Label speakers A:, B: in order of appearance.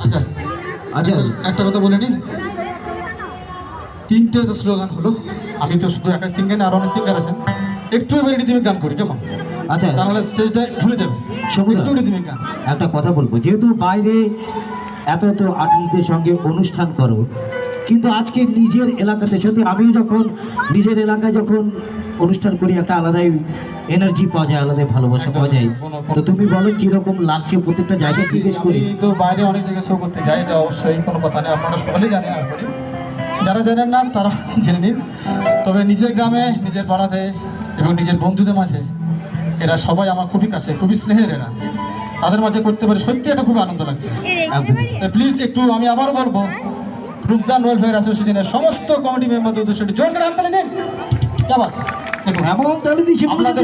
A: আচ্ছা
B: আচ্ছা
A: একটা কথা বলে নি, তিনটে তো স্লোগান হলো, আমি তো শুধু একা সিঙ্গার না, আরো অনেক সিঙ্গার আছেন, একটু এবার রিদিমিক গান করি কেমন?
B: আচ্ছা
A: তাহলে স্টেজটা ঝুলে যাবে,
B: সবুজ
A: একটু রিদিমিক গান।
B: একটা কথা বলবো, যেহেতু বাইরে এত এত আর্টিস্টদের সঙ্গে অনুষ্ঠান করো, কিন্তু আজকে নিজের এলাকাতে সত্যি আমি যখন নিজের এলাকায় যখন অনুষ্ঠান করি একটা আলাদাই এনার্জি পাওয়া যায়, আলাদাই ভালোবাসা পাওয়া যায়। তো তুমি বলো কিরকম লাগছে প্রত্যেকটা জায়গায় জিজ্ঞেস করি।
A: আমি তো বাইরে অনেক জায়গায় শো করতে যাই, এটা অবশ্যই কোনো কথা নেই, আপনারা সকলেই জানেন আশা করি, যারা জানেন না তারা জেনে নিন। তবে নিজের গ্রামে, নিজের পাড়াতে এবং নিজের বন্ধুদের মাঝে এরা সবাই আমার খুবই কাছে, খুবই স্নেহের, এরা তাদের মাঝে করতে পারে সত্যি এটা খুব আনন্দ লাগছে।
B: একদমই
A: তো প্লিজ একটু আমি আবারও বলবো, রূপদান ওয়েলফেয়ার অ্যাসোসিয়েশনের সমস্ত কমিটি মেম্বারদের উদ্দেশ্যে জোর করে হাততালি দিন। কে বাত দেখুন
B: এমন তাহলে দিচ্ছি
A: আপনাদের